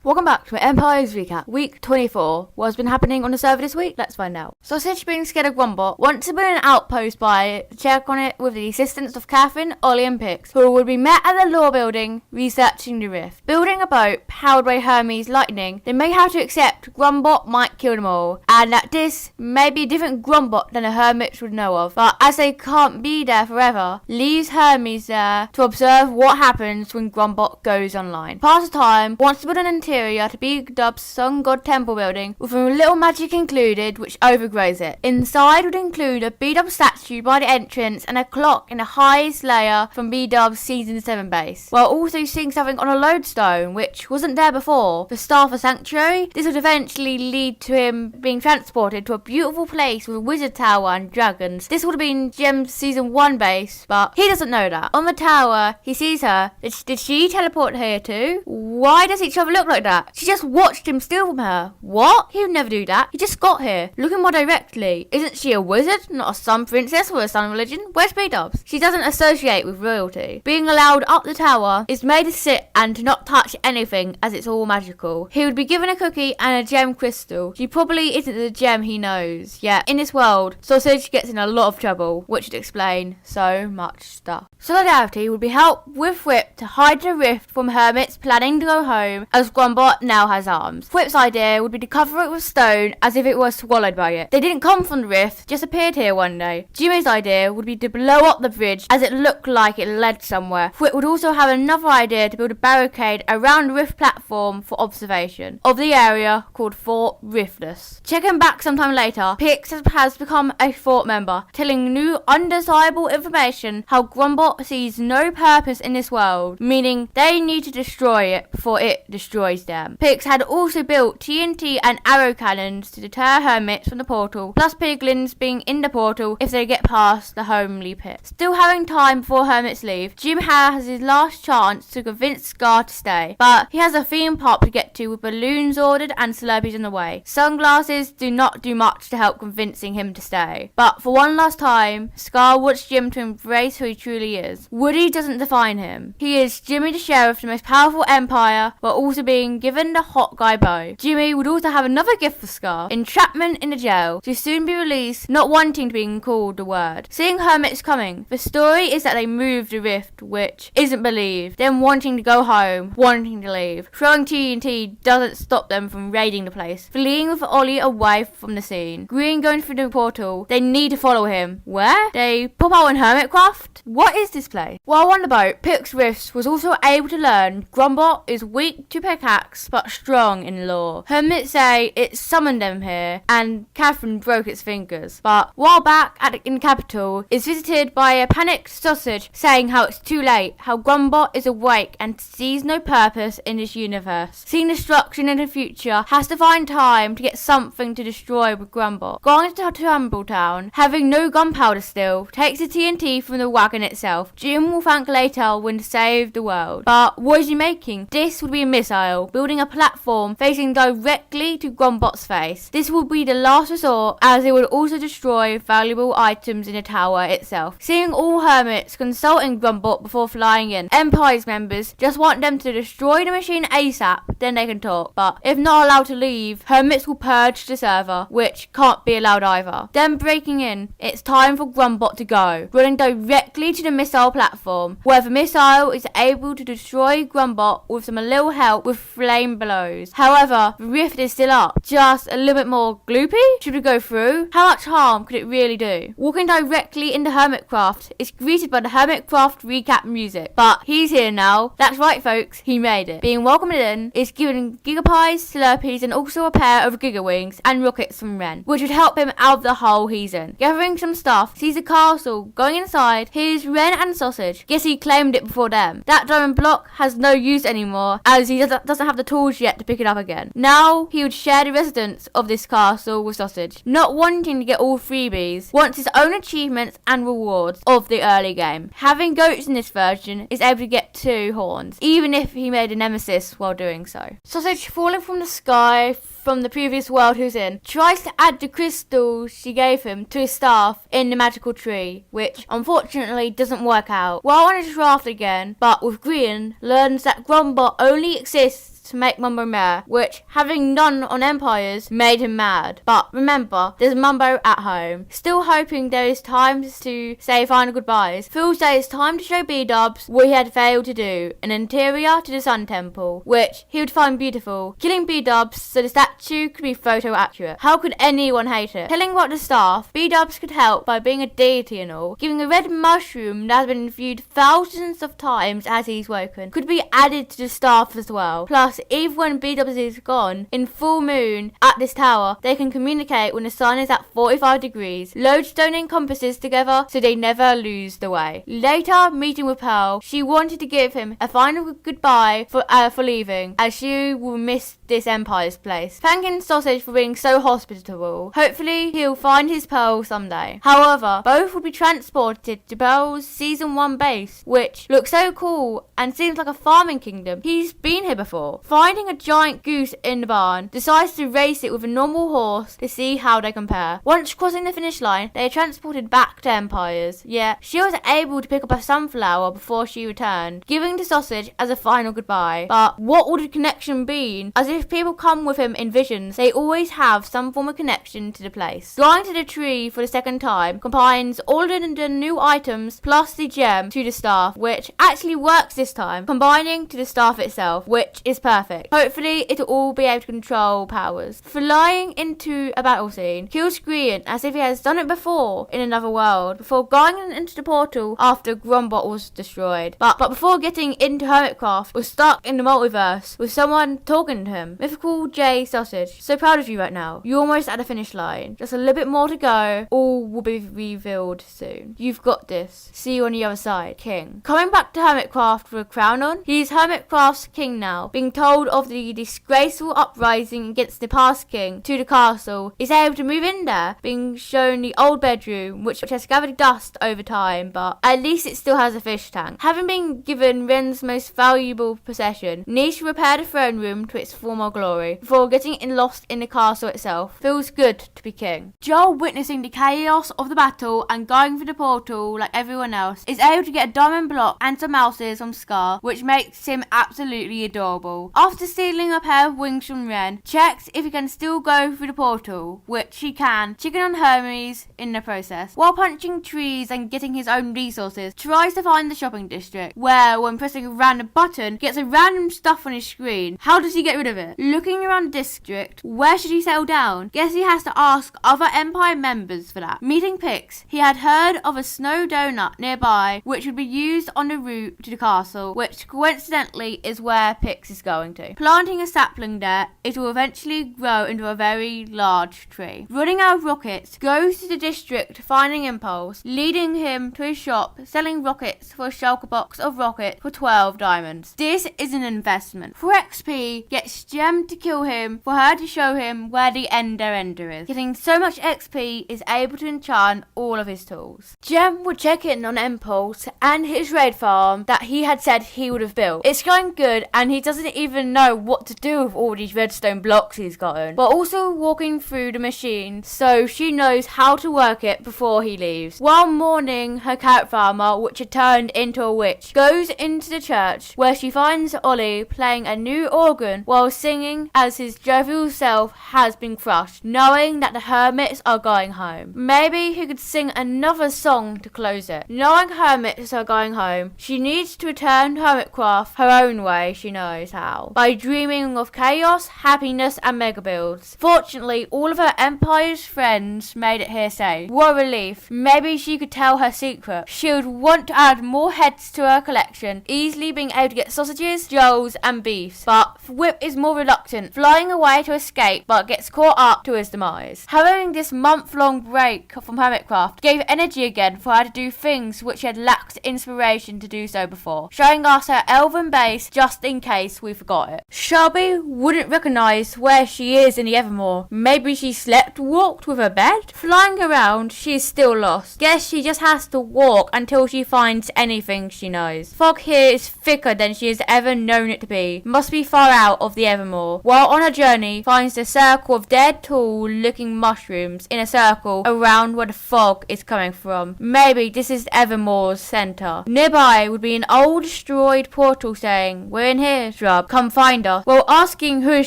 Welcome back to my Empire's Recap, week 24. What's been happening on the server this week? Let's find out. Sausage, being scared of Grumbot, wants to build an outpost by it to check on it with the assistance of Catherine, Ollie and Pix, who would be met at the law building researching the rift. Building a boat powered by Hermes lightning, they may have to accept Grumbot might kill them all, and that this may be a different Grumbot than the hermits would know of, but as they can't be there forever, leaves Hermes there to observe what happens when Grumbot goes online. Past the time, wants to build an interior to B-Dub's Sun God Temple building with a little magic included which overgrows it. Inside would include a B-Dub statue by the entrance and a clock in the highest layer from B-Dub's Season 7 base, while also seeing something on a lodestone which wasn't there before, the Star for Sanctuary. This would eventually lead to him being transported to a beautiful place with a wizard tower and dragons. This would have been Gem's Season 1 base, but he doesn't know that. On the tower, he sees her. Did she teleport here too? Why does each other look like that? She just watched him steal from her. What? He would never do that. He just got here. Looking more directly. Isn't she a wizard? Not a sun princess or a sun religion? Where's B-Dubs? She doesn't associate with royalty. Being allowed up the tower is made to sit and to not touch anything as it's all magical. He would be given a cookie and a gem crystal. She probably isn't the gem he knows. Yet, in this world, Sausage gets in a lot of trouble, which would explain so much stuff. Solidarity would be help with Whip to hide the rift from hermits planning to go home, as Grumbot now has arms. Whip's idea would be to cover it with stone as if it was swallowed by it. They didn't come from the rift, just appeared here one day. Jimmy's idea would be to blow up the bridge as it looked like it led somewhere. Whip would also have another idea to build a barricade around the rift platform for observation of the area called Fort Riftless. Checking back sometime later, Pix has become a fort member, telling new undesirable information how Grumbot sees no purpose in this world, meaning they need to destroy it before it destroys them. Pix had also built TNT and arrow cannons to deter hermits from the portal, plus piglins being in the portal if they get past the homely pit. Still having time before hermits leave, Jim has his last chance to convince Scar to stay, but he has a theme park to get to with balloons ordered and Slurpees on the way. Sunglasses do not do much to help convincing him to stay, but for one last time, Scar wants Jim to embrace who he truly is. Woody doesn't define him. He is Jimmy the Sheriff, the most powerful empire, while also being given the hot guy bow. Jimmy would also have another gift for Scar: entrapment in the jail, to soon be released, not wanting to be called the word. Seeing hermits coming, the story is that they moved the rift, which isn't believed, them wanting to go home, wanting to leave. Throwing TNT doesn't stop them from raiding the place, fleeing with Ollie away from the scene. Green going through the portal, they need to follow him. Where? They pop out in Hermitcraft? What is this place? While on the boat, Pix Rifts was also able to learn Grumbot is weak to pickaxe but strong in lore. Hermits say it summoned them here and Catherine broke its fingers, but while back in the capital is visited by a panicked Sausage saying how it's too late, how Grumbot is awake and sees no purpose in this universe. Seeing destruction in the future, has to find time to get something to destroy with Grumbot. Going to Tumbletown, having no gunpowder still, takes the TNT from the wagon itself. Jim will thank later when to save the world. But what is he making? This would be a missile, building a platform facing directly to Grumbot's face. This will be the last resort, as it would also destroy valuable items in the tower itself. Seeing all hermits consulting Grumbot before flying in, Empire's members just want them to destroy the machine ASAP, then they can talk. But if not allowed to leave, hermits will purge the server, which can't be allowed either. Then breaking in, it's time for Grumbot to go, running directly to the missile platform, where the missile is able to destroy Grumbot with some little help with flame blows. However, the rift is still up, just a little bit more gloopy. Should we go through? How much harm could it really do? Walking directly into Hermitcraft is greeted by the Hermitcraft recap music, but he's here now. That's right folks, he made it. Being welcomed in is given Gigapies, Slurpees and also a pair of Giga Wings and rockets from Ren, which would help him out of the hole he's in. Gathering some stuff, sees a castle, going inside, here's Ren and Sausage. Guess he claimed it before them. That diamond block has no use anymore, as he doesn't have the tools yet to pick it up again. Now he would share the residence of this castle with Sausage, not wanting to get all freebies, wants his own achievements and rewards of the early game. Having goats in this version is able to get 2 horns, even if he made a nemesis while doing so. Sausage, falling from the sky from the previous world who's in, tries to add the crystal she gave him to his staff in the magical tree, which unfortunately doesn't work out. While on his raft again, but with Green, learns that Grumbot only exists to make Mumbo mayor, which, having none on Empires, made him mad. But remember, there's Mumbo at home, still hoping there is time to say final goodbyes. Feels that it's time to show B-Dubs what he had failed to do, an interior to the Sun Temple, which he would find beautiful, killing B-Dubs so the statue could be photo accurate. How could anyone hate it? Telling what the staff, B-Dubs could help by being a deity and all, giving a red mushroom that has been viewed thousands of times as he's woken, could be added to the staff as well. Plus, even when B-Dubs is gone, in full moon at this tower, they can communicate when the sun is at 45 degrees, lodestoning compasses together so they never lose the way. Later, meeting with Pearl, she wanted to give him a final goodbye for leaving, as she will miss this Empire's place. Thanking Sausage for being so hospitable. Hopefully, he'll find his Pearl someday. However, both will be transported to Pearl's Season 1 base, which looks so cool and seems like a farming kingdom. He's been here before. Finding a giant goose in the barn, decides to race it with a normal horse to see how they compare. Once crossing the finish line, they are transported back to Empires. Yet, she was able to pick up a sunflower before she returned, giving the Sausage as a final goodbye. But what would the connection be? As if people come with him in visions, they always have some form of connection to the place. Going to the tree for the second time combines all of the new items plus the gem to the staff, which actually works this time, combining to the staff itself, which is perfect. Hopefully, it'll all be able to control powers. Flying into a battle scene, kills Grian as if he has done it before in another world, before going into the portal after Grumbot was destroyed. But before getting into Hermitcraft, was stuck in the multiverse with someone talking to him. Mythical J Sausage, so proud of you right now. You're almost at the finish line. Just a little bit more to go. All will be revealed soon. You've got this. See you on the other side, King. Coming back to Hermitcraft with a crown on, he's Hermitcraft's king now. Being told of the disgraceful uprising against the past king to the castle, is able to move in there, being shown the old bedroom, which has gathered dust over time, but at least it still has a fish tank. Having been given Ren's most valuable possession, needs to repair the throne room to its former glory, before getting lost in the castle itself. Feels good to be king. Joel, witnessing the chaos of the battle and going through the portal like everyone else, is able to get a diamond block and some mouses from Scar, which makes him absolutely adorable. After stealing a pair of wings from Ren, checks if he can still go through the portal, which he can, chicken on Hermes in the process. While punching trees and getting his own resources, tries to find the shopping district, where when pressing a random button, gets a random stuff on his screen. How does he get rid of it? Looking around the district, where should he settle down? Guess he has to ask other Empire members for that. Meeting Pix, he had heard of a snow donut nearby, which would be used on the route to the castle, which coincidentally is where Pix is going to. Planting a sapling there, it will eventually grow into a very large tree. Running out of rockets, goes to the district finding Impulse, leading him to his shop, selling rockets for a shulker box of rockets for 12 diamonds. This is an investment. For XP, gets Gem to kill him for her to show him where the Ender is. Getting so much XP is able to enchant all of his tools. Gem would check in on Impulse and his raid farm that he had said he would have built. It's going good and he doesn't even know what to do with all these redstone blocks he's gotten, but also walking through the machine so she knows how to work it before he leaves. While mourning her carrot farmer, which had turned into a witch, goes into the church where she finds Ollie playing a new organ while singing as his jovial self has been crushed, knowing that the hermits are going home. Maybe he could sing another song to close it. Knowing hermits are going home, she needs to return to Hermitcraft her own way she knows how, by dreaming of chaos, happiness and mega builds. Fortunately, all of her Empire's friends made it here safe. What a relief. Maybe she could tell her secret. She would want to add more heads to her collection, easily being able to get sausages, joels and beefs, but Whip is more reluctant, flying away to escape but gets caught up to his demise. Having this month-long break from Hermitcraft gave energy again for her to do things which she had lacked inspiration to do so before, showing us her elven base just in case we forgot it. Shelby wouldn't recognise where she is in the Evermore. Maybe she walked with her bed? Flying around, she is still lost. Guess she just has to walk until she finds anything she knows. Fog here is thicker than she has ever known it to be. Must be far out of the Evermore. While on her journey, finds a circle of dead tall looking mushrooms in a circle around where the fog is coming from. Maybe this is Evermore's centre. Nearby would be an old destroyed portal saying, "We're in here, Shrub. Come come find us. While asking who is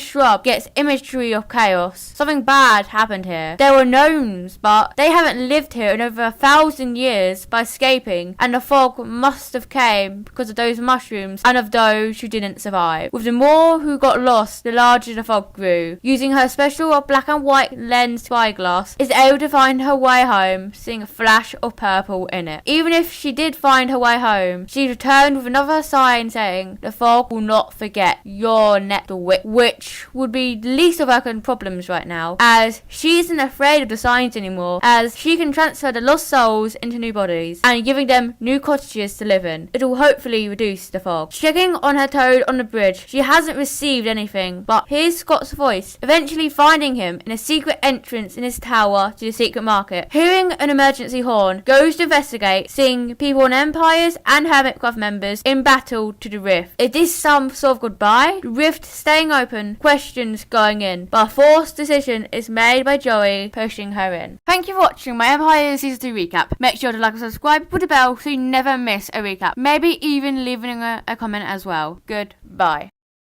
Shrub gets imagery of chaos. Something bad happened here. There were gnomes, but they haven't lived here in over 1,000 years by escaping, and the fog must have came because of those mushrooms and of those who didn't survive. With the more who got lost, the larger the fog grew. Using her special black and white lens spyglass, is able to find her way home, seeing a flash of purple in it. Even if she did find her way home, she returned with another sign saying, "The fog will not forget your neck, the witch," which would be the least of her problems right now, as she isn't afraid of the signs anymore, as she can transfer the lost souls into new bodies and giving them new cottages to live in. It will hopefully reduce the fog. Checking on her toad on the bridge, she hasn't received anything, but hears Scott's voice, eventually finding him in a secret entrance in his tower to the secret market. Hearing an emergency horn, goes to investigate, seeing people on Empires and Hermit Club members in battle to the rift. Is this some sort of goodbye? The rift staying open, questions going in, but a forced decision is made by Joey, pushing her in. Thank you for watching my Empire Season 2 recap. Make sure to like and subscribe, put a bell so you never miss a recap. Maybe even leaving a comment as well. Goodbye.